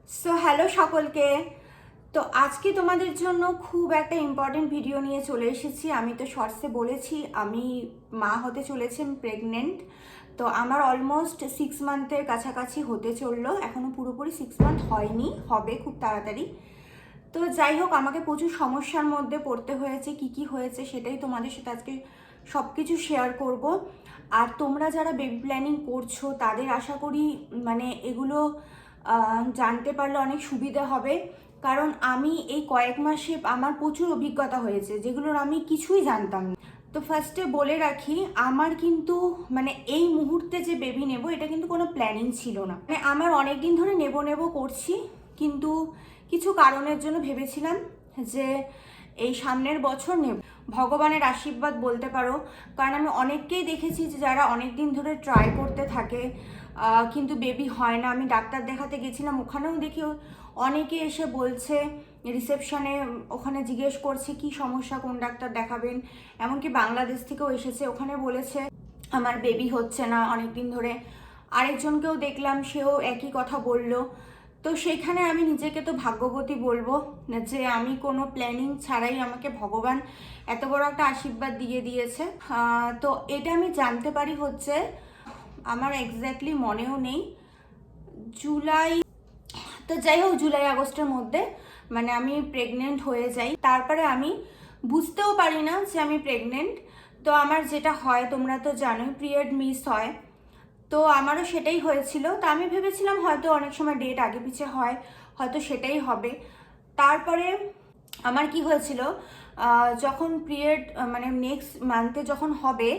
So hello সকলকে। তো আজকে তোমাদের জন্য খুব একটা ইম্পর্টেন্ট ভিডিও নিয়ে চলে এসেছি। আমি তো শর্টসে বলেছি আমি মা হতে চলেছি, আমি প্রেগনেন্ট। তো আমার অলমোস্ট 6 মান্থের কাছাকাছি হতে চললো, এখনও পুরোপুরি 6 মান্থ হয়নি, হবে খুব তাড়াতাড়ি। তো যাই হোক, আমাকে প্রচুর সমস্যার মধ্যে পড়তে হয়েছে। কি হয়েছে সেটাই তোমাদের সাথে আজকে সব কিছু শেয়ার করব। আর তোমরা যারা বেবি প্ল্যানিং করছো তাদের আশা করি মানে এগুলো জানতে পারলে অনেক সুবিধা হবে। কারণ আমি এই কয়েক মাসে আমার প্রচুর অভিজ্ঞতা হয়েছে যেগুলোর আমি কিছুই জানতাম না। তো ফার্স্টে বলে রাখি, আমার কিন্তু মানে এই মুহূর্তে যে বেবি নেব এটা কিন্তু কোনো প্ল্যানিং ছিল না। মানে আমার অনেক দিন ধরে নেব করছি, কিন্তু কিছু কারণের জন্য ভেবেছিলাম যে এই সামনের বছর নেব। ভগবানের আশীর্বাদ বলতে পারো, কারণ আমি অনেককেই দেখেছি যে যারা অনেক দিন ধরে ট্রাই করতে থাকে কিন্তু বেবি হয় না। আমি ডাক্তার দেখাতে গেছিলাম, ওখানেও দেখি অনেকে এসে বলছে রিসেপশনে, ওখানে জিজ্ঞেস করছে কি সমস্যা, কোন ডাক্তার দেখাবেন। এমনকি বাংলাদেশ থেকেও এসেছে, ওখানে বলেছে আমার বেবি হচ্ছে না অনেক দিন ধরে। আরেকজনকেও দেখলাম, সেও একই কথা বলল। তো সেইখানে আমি নিজেকে তো ভাগ্যবতী বলবো যে আমি কোনো প্ল্যানিং ছাড়াই আমাকে ভগবান এত বড় একটা আশীর্বাদ দিয়ে দিয়েছে। তো এটা আমি জানতে পারি হচ্ছে, আমার এক্স্যাক্টলি মনেও নেই, জুলাই, তো যাই হোক জুলাই আগস্টের মধ্যে মানে আমি প্রেগনেন্ট হয়ে যাই। তারপরে আমি বুঝতেও পারি না যে আমি প্রেগনেন্ট। তো আমার যেটা হয় তোমরা তো জানোই, পিরিয়ড মিস হয়। তো আমারও সেটাই হয়েছিল। তো আমি ভেবেছিলাম হয়তো অনেক সময় ডেট আগে পিছে হয়, হয়তো সেটাই হবে। তারপরে আমার কি হয়েছিল, যখন পিরিয়ড মানে নেক্সট মান্থে যখন হবে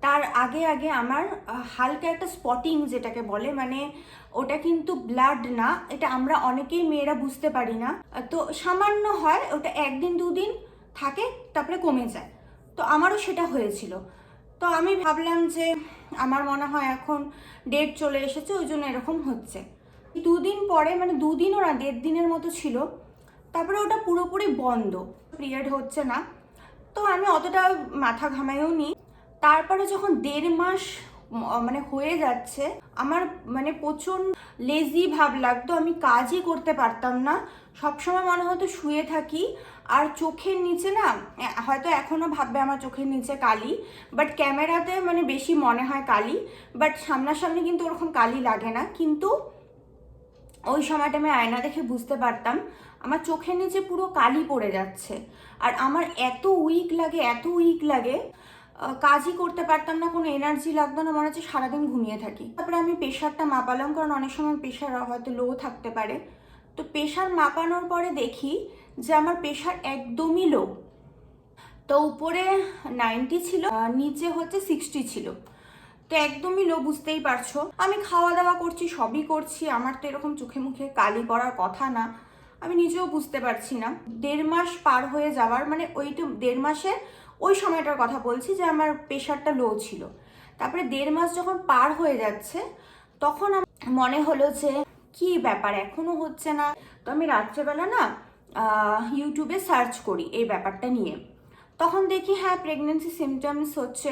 তার আগে আগে আমার হালকা একটা স্পটিং যেটাকে বলে, মানে ওটা কিন্তু ব্লাড না, এটা আমরা অনেকেই মেয়েরা বুঝতে পারি না। তো সামান্য হয়, ওটা একদিন দুদিন থাকে তারপরে কমে যায়। তো আমারও সেটা হয়েছিল। তো আমি ভাবলাম যে আমার মনে হয় এখন ডেট চলে এসেছে, ওই জন্য এরকম হচ্ছে। দুদিন পরে, মানে দুদিনও না, 1.5 দিনের মতো ছিল, তারপরে ওটা পুরোপুরি বন্ধ, পিরিয়ড হচ্ছে না। তো আমি অতটা মাথা ঘামাইও নি। তারপরে যখন 1.5 মাস মানে হয়ে যাচ্ছে, আমার মানে প্রচণ্ড লেজি ভাব লাগতো, আমি কাজই করতে পারতাম না। সবসময় মনে হতো শুয়ে থাকি। আর চোখের নিচে না, হয়তো এখনও ভাববে আমার চোখের নিচে কালি, বাট ক্যামেরাতে মানে বেশি মনে হয় কালি, বাট সামনাসামনি কিন্তু ওরকম কালি লাগে না। কিন্তু ওই সময়টা আমি আয়না দেখে বুঝতে পারতাম আমার চোখের নিচে পুরো কালি পড়ে যাচ্ছে। আর আমার এত উইক লাগে, এত উইক লাগে, কাজই করতে পারতাম না, কোনো এনার্জি লাগতো না, মনে হচ্ছে সারাদিন ঘুমিয়ে থাকি। তারপরে আমি প্রেশারটা মাপালাম, কারণ অনেক সময় প্রেশার হয়তো লো থাকতে পারে। তো প্রেশার মাপানোর পরে দেখি যে আমার প্রেশার একদমই লো। তো উপরে 90 ছিল, নিচে হচ্ছে 60 ছিল। তো একদমই লো, বুঝতেই পারছো। আমি খাওয়া দাওয়া করছি, সবই করছি, আমার তো এরকম চোখে মুখে কালি পড়ার কথা না। আমি নিজেও বুঝতে পারছি না। 1.5 মাস পার হয়ে যাওয়ার মানে ওইটা 1.5 মাসে ওই সময়টার কথা বলছি যে আমার প্রেশারটা লো ছিল। তারপরে 1.5 মাস যখন পার হয়ে যাচ্ছে তখন আমার মনে হলো যে কি ব্যাপার, এখনো হচ্ছে না। তো আমি রাত্রেবেলা না ইউটিউবে সার্চ করি এই ব্যাপারটা নিয়ে। তখন দেখি হ্যাঁ প্রেগনেন্সি সিমটমস হচ্ছে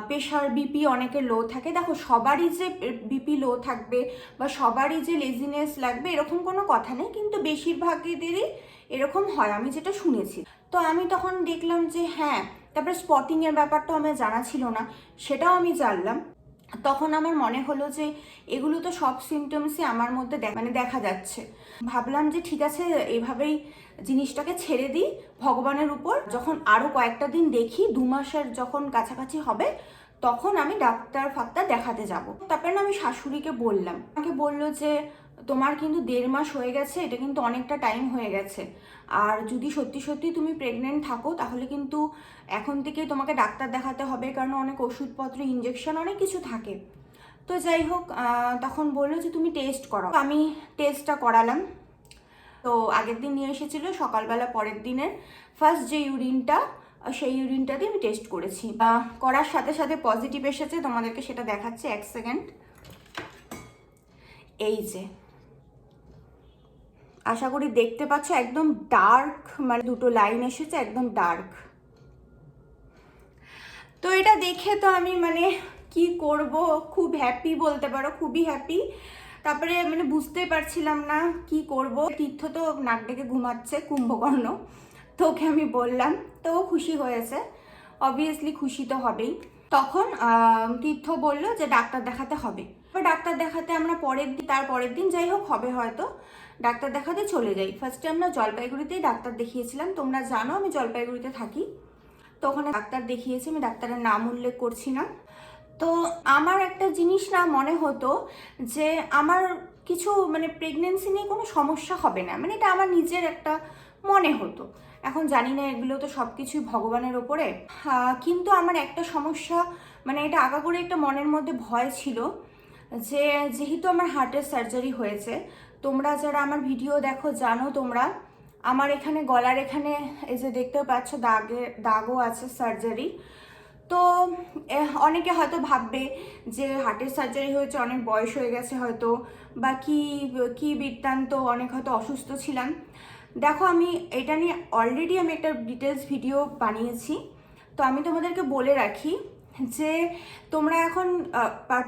প্রেশার, বিপি অনেকের লো থাকে। দেখো সবারই যে বিপি লো থাকবে বা সবারই যে লেজিনেস লাগবে এরকম কোনো কথা নেই, কিন্তু বেশিরভাগদেরই এরকম হয় আমি যেটা শুনেছি। তো আমি তখন দেখলাম যে হ্যাঁ, তারপরে স্পটিংয়ের ব্যাপারটা আমার জানা ছিল না, সেটাও আমি জানলাম। তখন আমার মনে হলো যে এগুলো তো সব সিমটমসই আমার মধ্যে মানে দেখা যাচ্ছে। ভাবলাম যে ঠিক আছে, এভাবেই জিনিসটাকে ছেড়ে দিই ভগবানের উপর। যখন আরও কয়েকটা দিন দেখি, 2 মাসের যখন কাছাকাছি হবে তখন আমি ডাক্তার ফাক্তার দেখাতে যাব। তারপরে আমি শাশুড়িকে বললাম, আমাকে বললো যে তোমার কিন্তু 1.5 মাস হয়ে গেছে, এটা কিন্তু অনেকটা টাইম হয়ে গেছে। আর যদি সত্যি সত্যি তুমি প্রেগনেন্ট থাকো তাহলে কিন্তু এখন থেকেই তোমাকে ডাক্তার দেখাতে হবে, কারণ অনেক ওষুধপত্র, ইঞ্জেকশন, অনেক কিছু থাকে। তো যাই হোক, তখন বললো যে তুমি টেস্ট করো। আমি টেস্টটা করালাম। তো আগের দিন নিয়ে এসেছিলো, সকালবেলা পরের দিনের ফার্স্ট যে ইউরিনটা, সেই ইউরিনটা দিয়ে আমি টেস্ট করেছি। করার সাথে সাথে পজিটিভ এসেছে, তোমাদেরকে সেটা দেখাচ্ছে, 1 সেকেন্ড। এই যে, আশা করি দেখতে পাচ্ছ, একদম ডার্ক, মানে 2টো লাইন এসেছে, একদম ডার্ক। তো এটা দেখে তো আমি মানে কি করব, খুব হ্যাপি বলতে পারো, খুবই হ্যাপি। তারপরে মানে বুঝতেই পারছিলাম না কি করব। তীর্থ তো নাক ডেকে ঘুমাচ্ছে, কুম্ভকর্ণ, তো ওকে আমি বললাম, তো ও খুশি হয়েছে, অবভিয়াসলি খুশি তো হবেই। তখন তীর্থ বলল যে ডাক্তার দেখাতে হবে। ডাক্তার দেখাতে আমরা তার পরের দিন যাই হোক হবে হয়তো, ডাক্তার দেখাতে চলে যাই। ফার্স্টে আমরা জলপাইগুড়িতেই ডাক্তার দেখিয়েছিলাম, তোমরা জানো আমি জলপাইগুড়িতে থাকি, তো ওখানে ডাক্তার দেখিয়েছি, আমি ডাক্তারের নাম উল্লেখ করছি না। তো আমার একটা জিনিস না মনে হতো যে আমার কিছু মানে প্রেগনেন্সি নিয়ে কোনো সমস্যা হবে না, মানে এটা আমার নিজের একটা মনে হতো। এখন জানি না, এগুলো তো সব কিছুই ভগবানের ওপরে। কিন্তু আমার একটা সমস্যা, মানে এটা আগা করে একটা মনের মধ্যে ভয় ছিল যে যেহেতু আমার হার্টের সার্জারি হয়েছে, তোমরা যারা আমার ভিডিও দেখো জানো তোমরা, আমার এখানে গলার এখানে এই যে দেখতেও পাচ্ছ দাগও আছে সার্জারি। তো অনেকে হয়তো ভাববে যে হার্টের সার্জারি হয়েছে, অনেক বয়স হয়ে গেছে হয়তো, বা কি বৃত্তান্ত, অনেক হয়তো অসুস্থ ছিলাম। দেখো আমি এটা নিয়ে অলরেডি আমি একটা ডিটেলস ভিডিও বানিয়েছি, তো আমি তোমাদেরকে বলে রাখি যে তোমরা এখন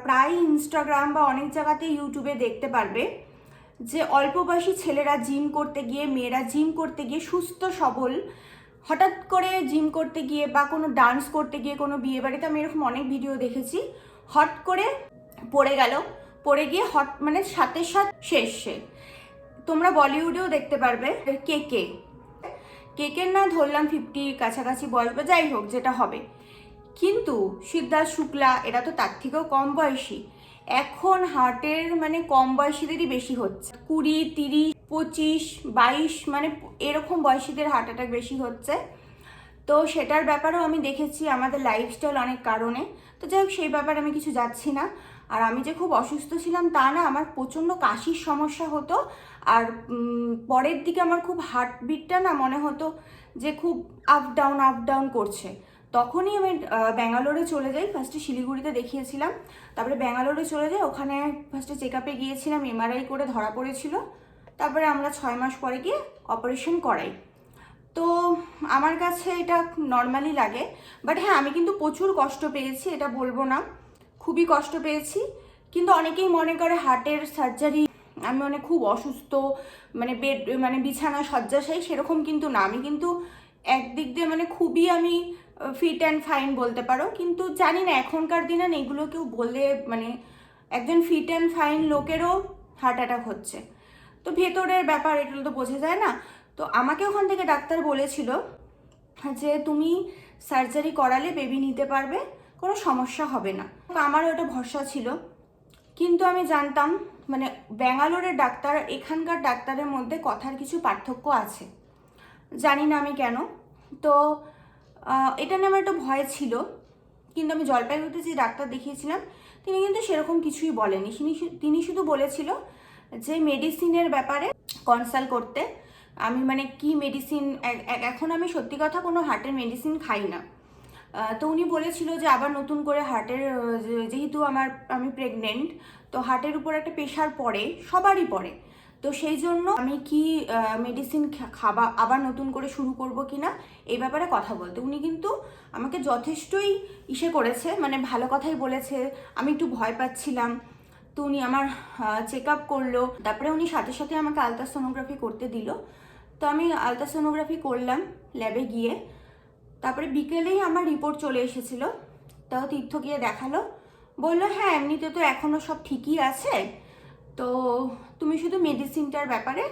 প্রায় ইনস্টাগ্রাম বা অনেক জায়গাতে ইউটিউবে দেখতে পারবে যে অল্প বয়সী ছেলেরা জিম করতে গিয়ে, মেয়েরা জিম করতে গিয়ে সুস্থ সবল, হঠাৎ করে জিম করতে গিয়ে বা কোনো ডান্স করতে গিয়ে কোনো বিয়ে বাড়িতে আমি এরকম অনেক ভিডিও দেখেছি, হট করে পড়ে গিয়ে মানে সাথে সাথ শেষ। তোমরা বলিউডেও দেখতে পারবে কেকের না ধরলাম 50 কাছাকাছি বয়স বা যাই হোক যেটা হবে, কিন্তু সিদ্ধার্থ শুক্লা এরা তো তার থেকেও কম বয়সী। এখন হার্টের মানে কম বয়সীদেরই বেশি হচ্ছে, 20, 30, 25, 22 মানে এরকম বয়সীদের হার্ট অ্যাটাক বেশি হচ্ছে। তো সেটার ব্যাপারেও আমি দেখেছি আমাদের লাইফস্টাইল অনেক কারণে। তো যাই হোক সেই ব্যাপারে আমি কিছু যাচ্ছি না। আর আমি যে খুব অসুস্থ ছিলাম তা না, আমার প্রচণ্ড কাশির সমস্যা হতো, আর পরের দিকে আমার খুব হার্টবিটটা না মনে হতো যে খুব আপ ডাউন করছে। তখনই আমি ব্যাঙ্গালোরে চলে যাই, ফার্স্টে শিলিগুড়িতে দেখিয়েছিলাম, তারপরে ব্যাঙ্গালোরে চলে যাই, ওখানে ফার্স্টে চেক আপে গিয়েছিলাম, এমআরআই করে ধরা পড়েছিল, তারপরে আমরা 6 মাস পরে গিয়ে অপারেশন করাই। তো আমার কাছে এটা নর্মালি লাগে, বাট হ্যাঁ আমি কিন্তু প্রচুর কষ্ট পেয়েছি, এটা বলবো না, খুবই কষ্ট পেয়েছি। কিন্তু অনেকেই মনে করে হার্টের সার্জারি আমি মানে খুব অসুস্থ, মানে বিছানা শয্যাশায়ী, সেরকম কিন্তু না। আমি কিন্তু একদিক দিয়ে মানে খুবই আমি ফিট অ্যান্ড ফাইন বলতে পারো, কিন্তু জানি না এখনকার দিনে না এগুলো কেউ বলে, মানে একজন ফিট অ্যান্ড ফাইন লোকেরও হার্ট অ্যাটাক হচ্ছে, তো ভেতরের ব্যাপার এগুলো তো বোঝা যায় না। তো আমাকে ওখান থেকে ডাক্তার বলেছিল যে তুমি সার্জারি করালে বেবি নিতে পারবে, কোনো সমস্যা হবে না। আমারও ওটা ভরসা ছিল, কিন্তু আমি জানতাম মানে ব্যাঙ্গালোরের ডাক্তার এখানকার ডাক্তারের মধ্যে কথার কিছু পার্থক্য আছে, জানি না আমি কেন। তো এটা নিয়ে আমার একটু ভয় ছিল, কিন্তু আমি জলপাইগুড়িতে যে ডাক্তার দেখিয়েছিলাম তিনি কিন্তু সেরকম কিছুই বলেনি। তিনি শুধু বলেছিল যে মেডিসিনের ব্যাপারে কনসাল্ট করতে। আমি মানে কি মেডিসিন, এখন আমি সত্যি কথা কোনো হার্টের মেডিসিন খাই না। তো উনি বলেছিল যে আবার নতুন করে হার্টের, যেহেতু আমি প্রেগনেন্ট, তো হার্টের উপর একটা প্রেশার পড়ে, সবারই পড়ে, তো সেই জন্য আমি কি মেডিসিন খাবা আবার নতুন করে শুরু করব কিনা এই ব্যাপারে কথা বলতে। উনি কিন্তু আমাকে যথেষ্টই করেছে, মানে ভালো কথাই বলেছে। আমি একটু ভয় পাচ্ছিলাম, তো উনি আমার চেক আপ করলো, তারপরে উনি সাথে সাথে আমাকে আলট্রাসোনোগ্রাফি করতে দিল। তো আমি আলট্রাসোনোগ্রাফি করলাম ল্যাবে গিয়ে, তারপরে বিকেলেই আমার রিপোর্ট চলে এসেছিল। তাও তীর্থ গিয়ে দেখালো, বললো হ্যাঁ এমনিতে তো এখনও সব ঠিকই আছে, তো তুমি শুধু মেডিসিনটার ব্যাপারে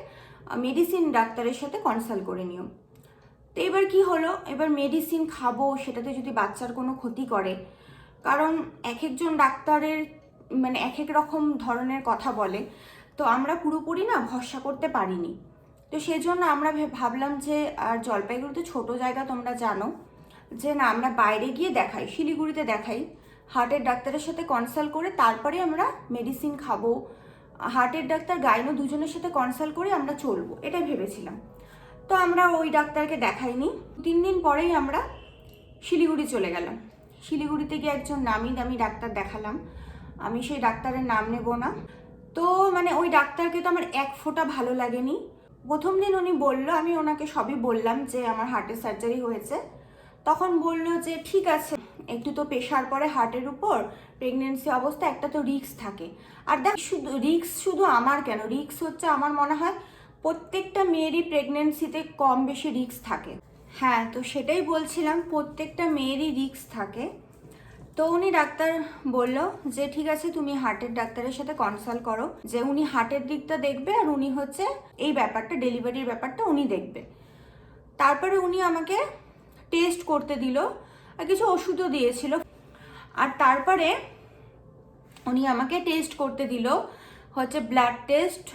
মেডিসিন ডাক্তারের সাথে কনসাল্ট করে নিও। তো এবার কি হলো, এবার মেডিসিন খাবো সেটাতে যদি বাচ্চার কোনো ক্ষতি করে, কারণ এক একজন ডাক্তারের মানে এক এক রকম ধরনের কথা বলে, তো আমরা পুরোপুরি না ভরসা করতে পারিনি। তো সেই জন্য আমরা ভাবলাম যে আর জলপাইগুড়িতে ছোট জায়গা তোমরা জানো, যে না আমরা বাইরে গিয়ে দেখাই, শিলিগুড়িতে দেখাই, হার্টের ডাক্তারের সাথে কনসাল্ট করে তারপরে আমরা মেডিসিন খাবো, হার্টের ডাক্তার গাইনো দুজনের সাথে কনসাল্ট করে আমরা চলবো, এটাই ভেবেছিলাম। তো আমরা ওই ডাক্তারকে দেখাইনি, 3 দিন পরেই আমরা শিলিগুড়ি চলে গেলাম। শিলিগুড়িতে গিয়ে একজন নামি দামি ডাক্তার দেখালাম, আমি সেই ডাক্তারের নাম নেব না। তো মানে ওই ডাক্তারকে তো আমার এক ফোঁটা ভালো লাগেনি। প্রথম দিন উনি বললো, আমি ওনাকে সবই বললাম যে আমার হার্টের সার্জারি হয়েছে, তখন বললো যে ঠিক আছে একটু তো প্রেশার পড়ে হার্টের উপর, প্রেগনেন্সি অবস্থা একটা তো রিস্ক থাকে। আর দেখ শুধু রিস্ক শুধু আমার কেন, রিস্ক হচ্ছে আমার মনে হয় প্রত্যেকটা মেয়েরই প্রেগনেন্সিতে কম বেশি রিস্ক থাকে। হ্যাঁ, তো সেটাই বলছিলাম, প্রত্যেকটা মেয়েরই রিস্ক থাকে। তো উনি ডাক্তার বলল যে ঠিক আছে তুমি হার্টের ডাক্তারের সাথে কনসাল্ট করো, যে উনি হার্টের দিকটা দেখবে আর উনি হচ্ছে এই ব্যাপারটা ডেলিভারির ব্যাপারটা উনি দেখবে। তারপরে উনি আমাকে টেস্ট করতে দিল আর কিছু ওষুধও দিয়েছিল। আর তারপরে উনি আমাকে টেস্ট করতে দিল হচ্ছে ব্লাড টেস্ট,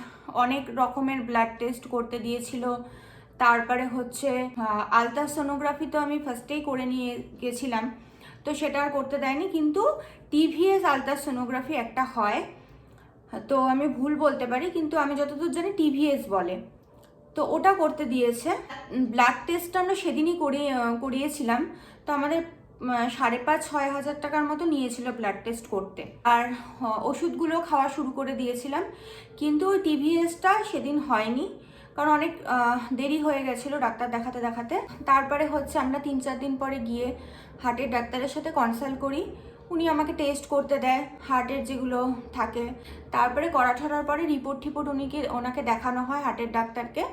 অনেক রকমের ব্লাড টেস্ট করতে দিয়েছিল। তারপরে হচ্ছে আলট্রাসোনোগ্রাফি তো আমি ফার্স্টেই করে নিয়ে গেছিলাম, তো সেটা আর করতে দেয়নি, কিন্তু টিভিএস আলট্রাসোনোগ্রাফি একটা হয়, তো আমি ভুল বলতে পারি কিন্তু আমি যতদূর জানি টিভিএস বলে, তো ওটা করতে দিয়েছে। ব্লাড টেস্টটা আমরা সেদিনই করিয়েছিলাম, তো আমাদের 5,500-6,000 টাকার মতো নিয়েছিল ব্লাড টেস্ট করতে। আর ওষুধগুলো খাওয়া শুরু করে দিয়েছিলাম, কিন্তু ওই টিভিএসটা সেদিন হয়নি, কারণ অনেক দেরি হয়ে গেছিলো ডাক্তার দেখাতে দেখাতে। তারপরে হচ্ছে আমরা 3-4 দিন পরে গিয়ে হার্টের ডাক্তারের সাথে কনসাল্ট করি, উনি আমাকে টেস্ট করতে দেয় হার্টের যেগুলো থাকে। তারপরে করা ঠরার পরে রিপোর্ট ওনাকে দেখানো হয় হার্টের ডাক্তারকে।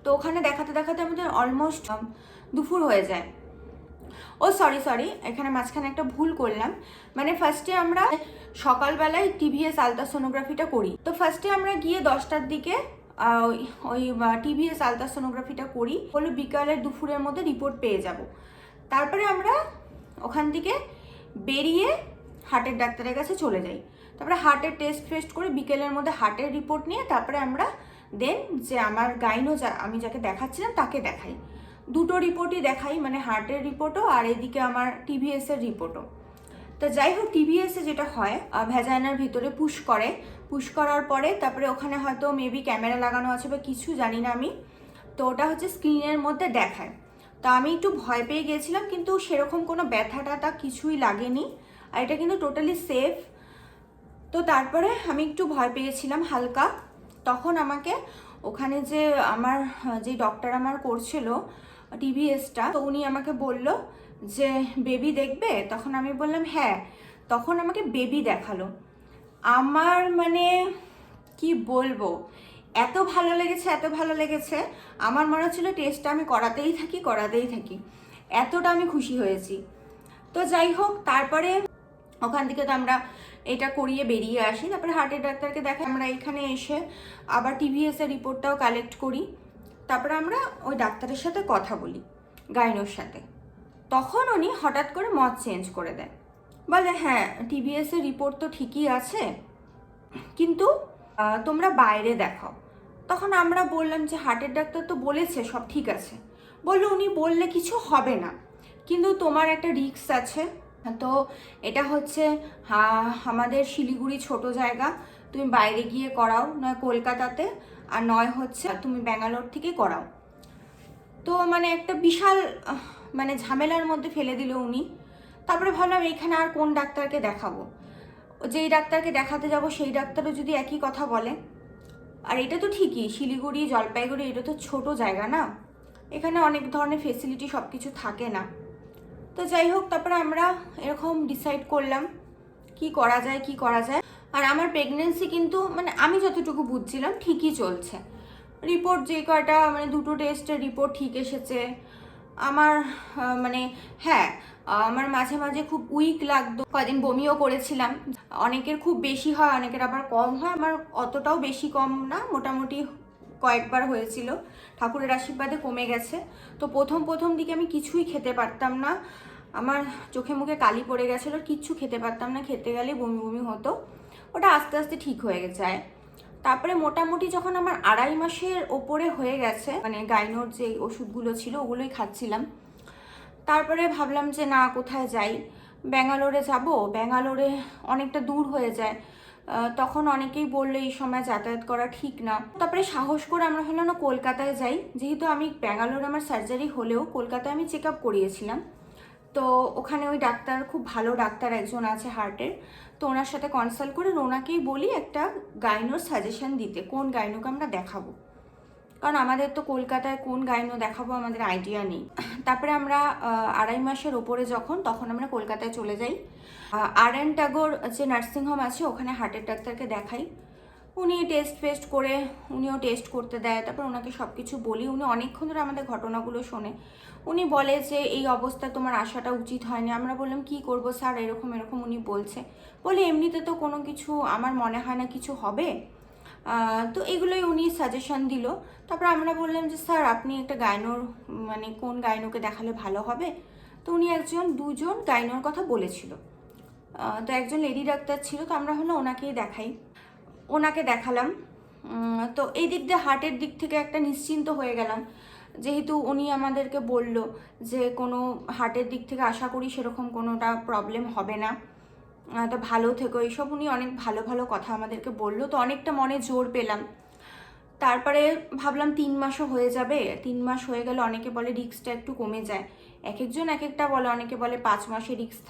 তো ওখানে দেখাতে দেখাতে আমাদের অলমোস্ট দুপুর হয়ে যায়। ও সরি, এখানে মাঝখানে একটা ভুল করলাম, মানে ফার্স্টে আমরা সকালবেলায় টিভিএস আলট্রাসোনোগ্রাফিটা করি। তো ফার্স্টে আমরা গিয়ে 10টার দিকে ওই টিভিএস আলট্রাসোনোগ্রাফিটা করি, বলে বিকালের দুপুরের মধ্যে রিপোর্ট পেয়ে যাব। তারপরে আমরা ওখান থেকে বেরিয়ে হার্টের ডাক্তারের কাছে চলে যাই। তারপরে হার্টের টেস্ট করে বিকেলের মধ্যে হার্টের রিপোর্ট নিয়ে তারপরে আমরা দেন যে আমার গাইনো আমি যাকে দেখাচ্ছিলাম তাকে দেখাই। দুটো রিপোর্টই দেখাই, মানে হার্টের রিপোর্টও আর এদিকে আমার টিভিএসের রিপোর্টও। তো যাই হোক, টিভিএসে যেটা হয় ভ্যাজাইনার ভিতরে পুশ করার পরে তারপরে ওখানে হয়তো মেবি ক্যামেরা লাগানো আছে বা কিছু জানি না আমি, তো ওটা হচ্ছে স্ক্রিনের মধ্যে দেখায়। তা আমি একটু ভয় পেয়ে গিয়েছিলাম, কিন্তু সেরকম কোনো ব্যথা ট্যাথা কিছুই লাগেনি, আর এটা কিন্তু টোটালি সেফ। তো তারপরে আমি একটু ভয় পেয়েছিলাম হালকা, তখন আমাকে ওখানে যে আমার যে ডক্টর আমার করছিল টিভিএসটা, তো উনি আমাকে বলল যে বেবি দেখবে, তখন আমি বললাম হ্যাঁ, তখন আমাকে বেবি দেখালো। আমার মানে কি বলবো, এত ভালো লেগেছে, আমার মনে হচ্ছিল টেস্টটা আমি করাতেই থাকি, এতটা আমি খুশি হয়েছি। তো যাই হোক, তারপরে ওখান থেকে তো আমরা এটা করিয়ে বেরিয়ে আসি। তারপরে হার্টের ডাক্তারকে দেখে আমরা এখানে এসে আবার টিভিএস এর রিপোর্টটাও কালেক্ট করি। তারপরে আমরা ওই ডাক্তারের সাথে কথা বলি, গাইনোর সাথে। তখন উনি হঠাৎ করে মত চেঞ্জ করে দেয়, বলে হ্যাঁ টিভিএস এর রিপোর্ট তো ঠিকই আছে, কিন্তু তোমরা বাইরে দেখাও। তখন আমরা বললাম যে হার্টের ডাক্তার তো বলেছে সব ঠিক আছে, বললো উনি বললে কিছু হবে না, কিন্তু তোমার একটা রিস্ক আছে। তো এটা হচ্ছে আমাদের শিলিগুড়ি ছোট জায়গা, তুমি বাইরে গিয়ে করাও, নয় কলকাতাতে, আর নয় হচ্ছে তুমি ব্যাঙ্গালোর থেকে করাও। তো মানে একটা বিশাল মানে ঝামেলার মধ্যে ফেলে দিল উনি। তারপরে ভাবলাম এখানে আর কোন ডাক্তারকে দেখাবো, যেই ডাক্তারকে দেখাতে যাব সেই ডাক্তারও যদি একই কথা বলে। আর এটা তো ঠিকই, শিলিগুড়ি জলপাইগুড়ি এটা তো ছোট জায়গা না, এখানে অনেক ধরনের ফেসিলিটি সব কিছু থাকে না। তো যাই হোক, তারপরে আমরা এরকম ডিসাইড করলাম কি করা যায়। আর আমার প্রেগনেন্সি কিন্তু মানে আমি যতটুকু বুঝছিলাম ঠিকই চলছে, রিপোর্ট যে কয়টা মানে দুটো টেস্টের রিপোর্ট ঠিক এসেছে। আমার মানে হ্যাঁ, আমার মাঝে মাঝে খুব উইক লাগতো, কদিন বমিও করেছিলাম। অনেকের খুব বেশি হয়, অনেকের আবার কম হয়, আমার অতটাও বেশি কম না, মোটামুটি কয়েকবার হয়েছিল, ঠাকুরের আশীর্বাদে কমে গেছে। তো প্রথম দিকে আমি কিছুই খেতে পারতাম না, আমার চোখে মুখে কালি পড়ে গেছিলো, কিচ্ছু খেতে পারতাম না, খেতে গেলে বমি হতো। ওটা আস্তে আস্তে ঠিক হয়ে যায়। তারপরে মোটামুটি যখন আমার 2.5 মাসের ওপরে হয়ে গেছে, মানে গাইনোর যে ওষুধগুলো ছিল ওগুলোই খাচ্ছিলাম। তারপরে ভাবলাম যে না, কোথায় যাই, ব্যাঙ্গালোরে যাব, ব্যাঙ্গালোরে অনেকটা দূর হয়ে যায়, তখন অনেকেই বললো এই সময় যাতায়াত করা ঠিক না। তারপরে সাহস করে আমরা ভাবলাম না কলকাতায় যাই, যেহেতু আমি ব্যাঙ্গালোরে আমার সার্জারি হলেও কলকাতায় আমি চেক আপ করিয়েছিলাম। তো ওখানে ওই ডাক্তার, খুব ভালো ডাক্তার একজন আছে হার্টের, তো ওনার সাথে কনসাল্ট করে ওনাকেই বলি একটা গাইনোর সাজেশন দিতে, কোন গাইনোকে আমরা দেখাবো। কারণ আমাদের তো কলকাতায় কোন গাইনো দেখাবো আমাদের আইডিয়া নেই। তারপরে আমরা 2.5 মাসের ওপরে তখন আমরা কলকাতায় চলে যাই। আর.এন. টাগোর যে নার্সিংহোম আছে ওখানে হার্টের ডাক্তারকে দেখাই। উনি টেস্ট করে উনিও টেস্ট করতে দেয়। তারপর ওনাকে সব কিছু বলি। উনি অনেকক্ষণ ধরে আমাদের ঘটনাগুলো শোনে। উনি বলে যে এই অবস্থায় তোমার আসাটা উচিত হয়নি। আমরা বললাম কি করব স্যার, এরকম এরকম। উনি বলে এমনিতে তো কোনো কিছু আমার মনে হয় না কিছু হবে। তো এগুলোই উনি সাজেশন দিল। তারপর আমরা বললাম যে স্যার আপনি একটা গাইনোর মানে কোন গাইনোকে দেখালে ভালো হবে। তো উনি দুজন গাইনোর কথা বলেছিল। তো একজন লেডি ডাক্তার ছিল, তো আমরা ওনাকেই দেখাই। ওনাকে দেখালাম। তো এই দিক দিয়ে হার্টের দিক থেকে একটা নিশ্চিন্ত হয়ে গেলাম, যেহেতু উনি আমাদেরকে বলল যে কোনো হার্টের দিক থেকে আশা করি সেরকম কোনোটা প্রবলেম হবে না, তো ভালো থেকো, এইসব উনি অনেক ভালো ভালো কথা আমাদেরকে বললো। তো অনেকটা মনে জোর পেলাম। তারপরে ভাবলাম 3 মাসও হয়ে যাবে। 3 মাস হয়ে গেলে অনেকে বলে রিস্কটা একটু কমে যায়। এক একজন এক একটা বলে, অনেকে বলে 5 মাসে রিস্ক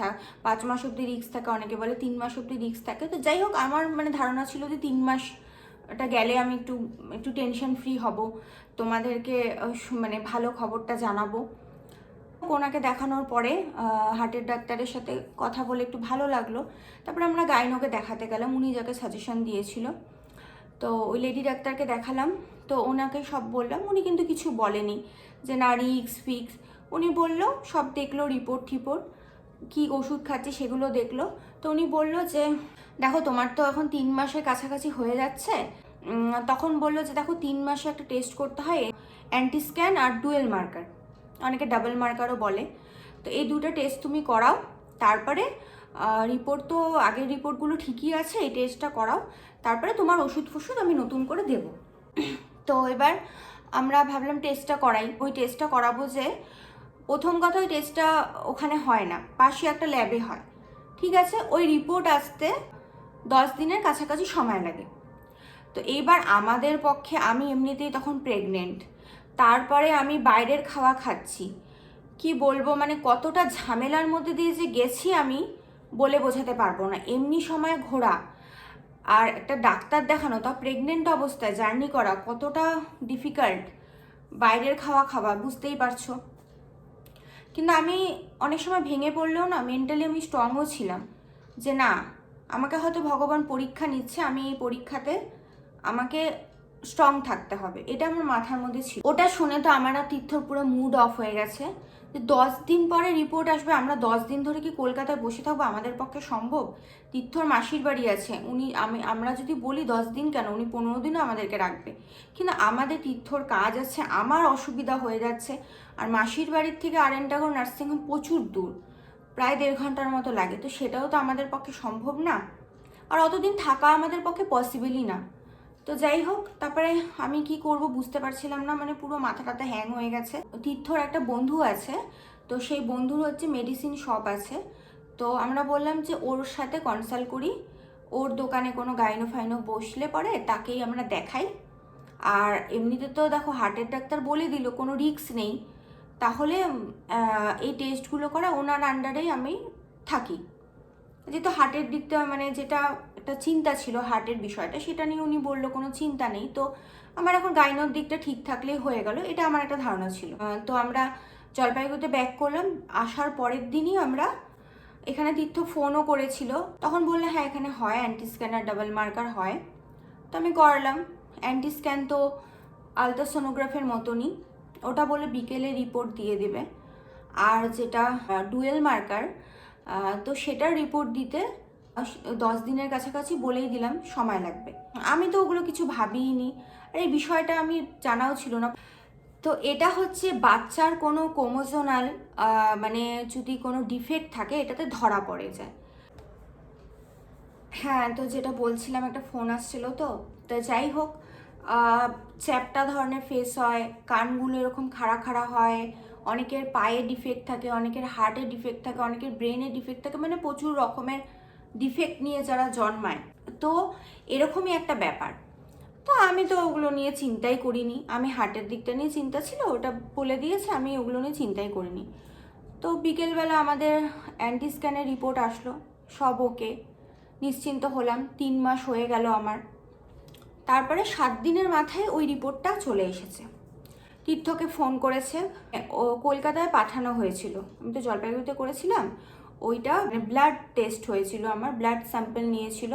5 মাস অব্দি রিস্ক থাকে, অনেকে বলে 3 মাস অব্দি রিস্ক থাকে। তো যাই হোক, আমার মানে ধারণা ছিল যে 3 মাসটা গেলে আমি একটু টেনশন ফ্রি হব, তোমাদেরকে মানে ভালো খবরটা জানাবো। ওনাকে দেখানোর পরে হার্টের ডাক্তারের সাথে কথা বলে একটু ভালো লাগলো। তারপরে আমরা গাইনোকে দেখাতে গেলাম, উনি যাকে সাজেশন দিয়েছিল। তো ওই লেডি ডাক্তারকে দেখালাম। তো ওনাকে সব বললাম, উনি কিন্তু কিছু বলেনি যে না রিক্স ফিক্স। উনি বলল সব দেখলো, রিপোর্ট কি ওষুধ খাচ্ছি সেগুলো দেখলো। তো উনি বলল যে দেখো তোমার তো এখন 3 মাসের কাছাকাছি হয়ে যাচ্ছে। তখন বললো যে দেখো 3 মাসে একটা টেস্ট করতে হয়, অ্যান্টি স্ক্যান আর ডুয়েল মার্কার, অনেকে ডাবল মার্কারও বলে। তো এই দুটো টেস্ট তুমি করাও। তারপরে রিপোর্ট তো আগের রিপোর্টগুলো ঠিকই আছে, এই টেস্টটা করাও। তারপরে তোমার ওষুধ আমি নতুন করে দেব। তো এবার আমরা ভাবলাম টেস্টটা করাই। ওই টেস্টটা করাবো যে প্রথম কথা ওই টেস্টটা ওখানে হয় না, পাশে একটা ল্যাবে হয়। ঠিক আছে, ওই রিপোর্ট আসতে 10 দিনের কাছাকাছি সময় লাগে। তো এইবার আমাদের পক্ষে, আমি এমনিতেই তখন প্রেগনেন্ট, তারপরে আমি বাইরের খাওয়া খাচ্ছি, কি বলবো মানে কতটা ঝামেলার মধ্যে দিয়ে যে গেছি আমি বলে বোঝাতে পারবো না। এমনি সময় ঘোরা আর একটা ডাক্তার দেখানো, তা প্রেগনেন্ট অবস্থায় জার্নি করা কতটা ডিফিকাল্ট। বাইরের খাওয়া বুঝতেই পারছো। কিন্তু আমি অনেক সময় ভেঙে পড়লেও না, মেন্টালি আমি স্ট্রংও ছিলাম যে না, আমাকে হয়তো ভগবান পরীক্ষা নিচ্ছে, আমি এই পরীক্ষাতে আমাকে স্ট্রং থাকতে হবে, এটা আমার মাথার মধ্যে ছিল। ওটা শুনে তো আমার আর তীর্থর পুরো মুড অফ হয়ে গেছে যে 10 দিন পরে রিপোর্ট আসবে, আমরা 10 দিন ধরে কি কলকাতায় বসে থাকবো? আমাদের পক্ষে সম্ভব? তীর্থর মাসির বাড়ি আছে, আমরা যদি বলি 10 দিন কেন, উনি 15 দিনও আমাদেরকে রাখবে। কিন্তু আমাদের তীর্থর কাজ আছে, আমার অসুবিধা হয়ে যাচ্ছে। আর মাসির বাড়ির থেকে আর.এন. টাগোর নার্সিংহোম প্রচুর দূর, প্রায় 1.5 ঘন্টার মতো লাগে। তো সেটাও তো আমাদের পক্ষে সম্ভব না, আর অতদিন থাকা আমাদের পক্ষে পসিবলই না। তো যাই হোক, তারপরে আমি কি করব বুঝতে পারছিলাম না, মানে পুরো মাথাটাতে হ্যাং হয়ে গেছে। তীর্থর একটা বন্ধু আছে, তো সেই বন্ধুর মেডিসিন শপ আছে। তো আমরা বললাম যে ওর সাথে কনসাল্ট করি, ওর দোকানে কোনো গাইনো ফাইনো বসলে পরে তাকেই আমরা দেখাই। আর এমনিতে তো দেখো হার্টের ডাক্তার বলে দিল কোনো রিস্ক নেই, তাহলে এই টেস্টগুলো করা ওনার আন্ডারেই আমি থাকি। যেহেতু হার্টের দিকটা মানে যেটা একটা চিন্তা ছিল হার্টের বিষয়টা, সেটা নিয়ে উনি বললো কোনো চিন্তা নেই। তো আমার এখন গাইনোর দিকটা ঠিক থাকলেই হয়ে গেল, এটা আমার একটা ধারণা ছিল। তো আমরা জলপাইগুড়িতে ব্যাক করলাম। আসার পরের দিনই আমরা এখানে তীর্থ ফোনও করেছিল, তখন বললে হ্যাঁ এখানে হয় অ্যান্টি স্ক্যান আর ডাবল মার্কার হয়। তো আমি করলাম অ্যান্টি স্ক্যান, তো আলট্রাসোনোগ্রাফের মতনই, ওটা বলে বিকেলে রিপোর্ট দিয়ে দেবে। আর যেটা ডুয়েল মার্কার, তো সেটার রিপোর্ট দিতে 10 দিনের কাছাকাছি বলেই দিলাম সময় লাগবে। আমি তো ওগুলো কিছু ভাবিইনি, আর এই বিষয়টা আমি জানাও ছিল না। তো এটা বাচ্চার কোনো ক্রোমোজোনাল মানে যদি কোনো ডিফেক্ট থাকে এটাতে ধরা পড়ে যায়। হ্যাঁ, তো যেটা বলছিলাম একটা ফোন আসছিল। তো যাই হোক, চ্যাপ্টা ধরনের ফেস হয়, কানগুলো এরকম খাড়া খাড়া হয়, অনেকের পায়ে ডিফেক্ট থাকে, অনেকের হার্টে ডিফেক্ট থাকে, অনেকের ব্রেনে ডিফেক্ট থাকে, মানে প্রচুর রকমের ডিফেক্ট নিয়ে যারা জন্মায়। তো এরকমই একটা ব্যাপার। তো আমি তো ওগুলো নিয়ে চিন্তাই করিনি, আমি হার্টের দিকটা নিয়ে চিন্তা ছিল, ওটা বলে দিয়েছে, আমি ওগুলো নিয়ে চিন্তাই করিনি। তো বিকেলবেলা আমাদের অ্যান্টি স্ক্যানের রিপোর্ট আসলো, সব ওকে, নিশ্চিন্ত হলাম। 3 মাস হয়ে গেল আমার। তারপরে 7 দিনের মাথায় ওই রিপোর্টটা চলে এসেছে। তীর্থকে ফোন করেছে, ও কলকাতায় পাঠানো হয়েছিল, আমি তো জলপাইগুড়িতে করেছিলাম, ওইটা ব্লাড টেস্ট হয়েছিল, আমার ব্লাড স্যাম্পল নিয়েছিল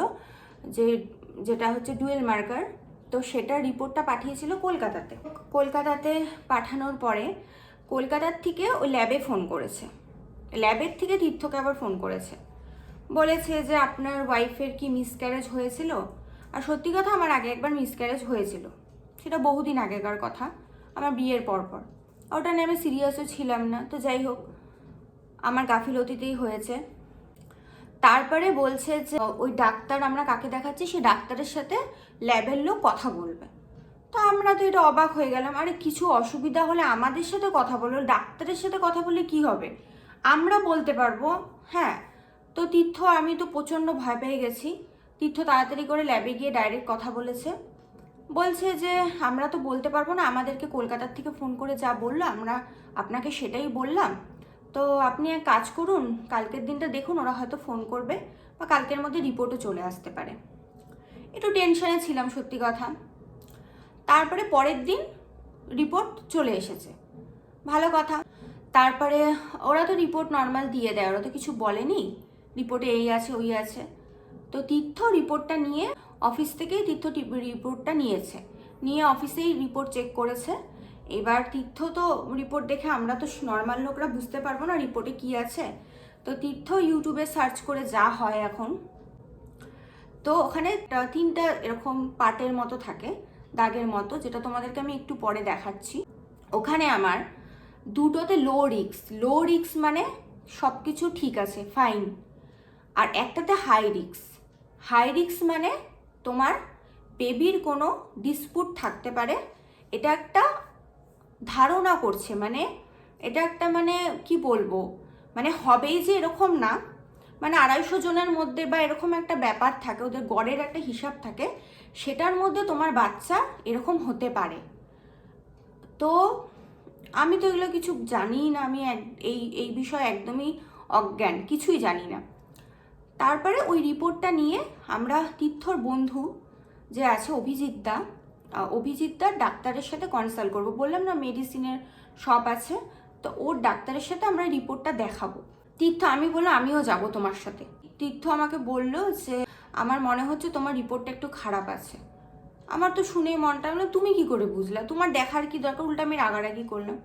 যেটা হচ্ছে ডুয়েল মার্কার, তো সেটার রিপোর্টটা পাঠিয়েছিল কলকাতাতে। কলকাতাতে পাঠানোর পরে কলকাতার থেকে ওই ল্যাবে ফোন করেছে, ল্যাবের থেকে তীর্থকে আবার ফোন করেছে, বলেছে যে আপনার ওয়াইফের কি মিসক্যারেজ হয়েছিল। আর সত্যি কথা আমার আগে একবার মিসক্যারেজ হয়েছিল, সেটা বহুদিন আগেকার কথা, আমার বিয়ের পরপর। ওটা নিয়ে আমি সিরিয়াসও ছিলাম না, তো যাই হোক আমার গাফিলতিতেই হয়েছে। তারপরে বলছে যে ওই ডাক্তার আমরা কাকে দেখাচ্ছি সেই ডাক্তারের সাথে ল্যাবের লোক কথা বলবে। তো আমরা তো এটা অবাক হয়ে গেলাম, আরে কিছু অসুবিধা হলে আমাদের সাথে কথা বলো, ডাক্তারের সাথে কথা বললে কি হবে, আমরা বলতে পারবো। হ্যাঁ, তো তীর্থ আমি তো প্রচণ্ড ভয় পেয়ে গেছি। তীর্থ তাড়াতাড়ি করে ল্যাবে গিয়ে ডাইরেক্ট কথা বলছে যে আমরা তো বলতে পারবো না, আমাদেরকে কলকাতার থেকে ফোন করে যা বললো আমরা আপনাকে সেটাই বললাম। তো আপনি এক কাজ করুন, কালকের দিনটা দেখুন, ওরা হয়তো ফোন করবে বা কালকের মধ্যে রিপোর্টও চলে আসতে পারে। একটু টেনশনে ছিলাম সত্যি কথা। তারপরে পরের দিন রিপোর্ট চলে এসেছে, ভালো কথা। তারপরে ওরা তো রিপোর্ট নর্মাল দিয়ে দেয়, ওরা তো কিছু বলেনি রিপোর্টে এই আছে ওই আছে। তো তীর্থ রিপোর্টটা নিয়ে অফিস থেকেই তীর্থ রিপোর্টটা নিয়ে অফিসেই রিপোর্ট চেক করেছে। এবার তীর্থ তো রিপোর্ট দেখে, আমরা তো নর্মাল লোকরা বুঝতে পারবো না রিপোর্টে কি আছে, তো তীর্থ ইউটিউবে সার্চ করে যা হয় এখন, তো ওখানে 3টা এরকম পার্টের মতো থাকে, দাগের মতো, যেটা তোমাদেরকে আমি একটু পরে দেখাচ্ছি। ওখানে আমার 2টোতে লো রিক্স মানে সব কিছু ঠিক আছে, ফাইন, আর একটাতে হাই রিক্স মানে তোমার বেবির কোনো ডিসপুট থাকতে পারে, এটা একটা ধারণা করছে, মানে এটা একটা মানে কি বলবো, মানে হবেই যে এরকম না, মানে 250 জনের মধ্যে বা এরকম একটা ব্যাপার থাকে, ওদের গড়ের একটা হিসাব থাকে, সেটার মধ্যে তোমার বাচ্চা এরকম হতে পারে। তো আমি তো এগুলো কিছু জানি না, আমি এই বিষয়ে একদমই অজ্ঞান, কিছুই জানি না। তারপরে ওই রিপোর্টটা নিয়ে আমরা তীর্থর বন্ধু যে আছে অভিজিৎদার ডাক্তারের সাথে কনসাল্ট করবো, বললাম না মেডিসিনের শপ আছে, তো ওর ডাক্তারের সাথে আমরা রিপোর্টটা দেখাবো। তীর্থ আমি বললাম আমিও যাব তোমার সাথে। তীর্থ আমাকে বললো যে আমার মনে হচ্ছে তোমার রিপোর্টটা একটু খারাপ আছে। আমার তো শুনেই মনটা হলো, তুমি কি করে বুঝলা, তোমার দেখার কি দরকার, উল্টা আমি রাগারাগি করলাম।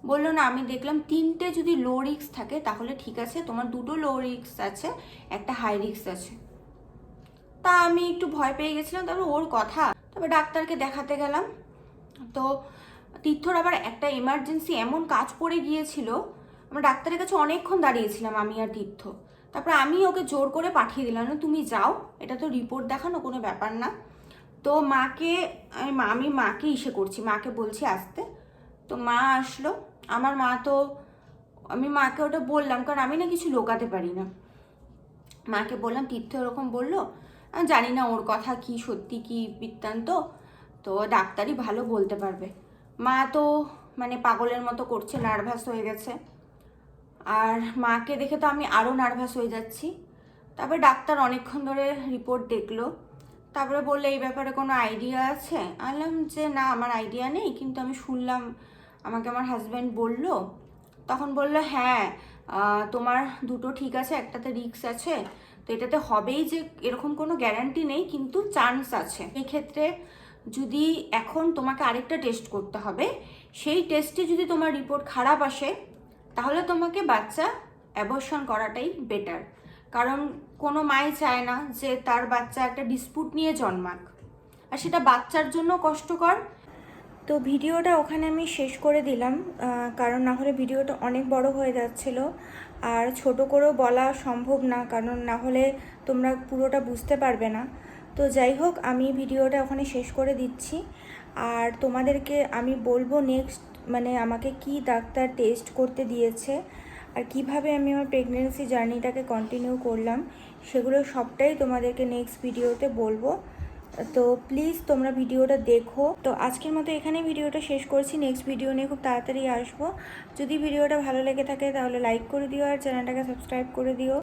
বললো না আমি দেখলাম 3টে যদি লো রিক্স থাকে তাহলে ঠিক আছে, তোমার 2টো লো রিক্স আছে, একটা হাই রিক্স আছে। তা আমি একটু ভয় পেয়ে গেছিলাম, তারপর ওর কথা, তবে ডাক্তারকে দেখাতে গেলাম। তো তীর্থর আবার একটা এমার্জেন্সি এমন কাজ পড়ে গিয়েছিল, আমরা ডাক্তারের কাছে অনেকক্ষণ দাঁড়িয়েছিলাম আমি আর তীর্থ। তারপর আমি ওকে জোর করে পাঠিয়ে দিলাম, না তুমি যাও, এটা তো রিপোর্ট দেখানো কোনো ব্যাপার না। তো আমি মাকে করছি, মাকে বলছি আসতে। তো মা আসলো, আমার মা তো, আমি মাকে ওটা বললাম, কারণ আমি না কিছু লোকাতে পারি না। মাকে বললাম তীর্থ এরকম বললো, আমি জানি না ওর কথা কি সত্যি কি বৃত্তান্ত, তো ডাক্তারই ভালো বলতে পারবে। মা তো মানে পাগলের মতো করছে, নার্ভাস হয়ে গেছে, আর মাকে দেখে তো আমি আরও নার্ভাস হয়ে যাচ্ছি। তারপরে ডাক্তার অনেকক্ষণ ধরে রিপোর্ট দেখলো, তারপরে বললে এই ব্যাপারে কোনো আইডিয়া আছে, বললাম যে না আমার আইডিয়া নেই, কিন্তু আমি শুনলাম, আমাকে আমার হাজব্যান্ড বলল। তখন বলল হ্যাঁ তোমার 2টো ঠিক আছে, একটাতে রিস্ক আছে, তো এটাতে হবেই যে এরকম কোনো গ্যারান্টি নেই, কিন্তু চান্স আছে। এক্ষেত্রে যদি এখন তোমাকে আরেকটা টেস্ট করতে হবে, সেই টেস্টে যদি তোমার রিপোর্ট খারাপ আসে তাহলে তোমাকে বাচ্চা অ্যাবর্শন করাটাই বেটার, কারণ কোনো মাই চায় না যে তার বাচ্চা একটা ডিসপুট নিয়ে জন্মাক, আর সেটা বাচ্চার জন্য কষ্টকর। তো ভিডিওটা ওখানে আমি শেষ করে দিলাম, কারণ না হলে ভিডিওটা অনেক বড় হয়ে যাচ্ছিল, আর ছোট করেও বলা সম্ভব না, কারণ না হলে তোমরা পুরোটা বুঝতে পারবে না। তো যাই হোক আমি ভিডিওটা ওখানে শেষ করে দিচ্ছি, আর তোমাদেরকে আমি বলবো নেক্সট মানে আমাকে কি ডাক্তার টেস্ট করতে দিয়েছে, আর কিভাবে আমি আমার প্রেগনেন্সি জার্নিটাকে কন্টিনিউ করলাম, সেগুলো সবটাই তোমাদেরকে নেক্সট ভিডিওতে বলবো। তো প্লিজ তোমরা ভিডিওটা দেখো। তো আজকের মতো এখানে ভিডিওটা শেষ করছি, নেক্সট ভিডিও নিয়ে খুব তাড়াতাড়ি আসবো। যদি ভিডিওটা ভালো লেগে থাকে তাহলে লাইক করে দিও, আর চ্যানেলটাকে সাবস্ক্রাইব করে দিও।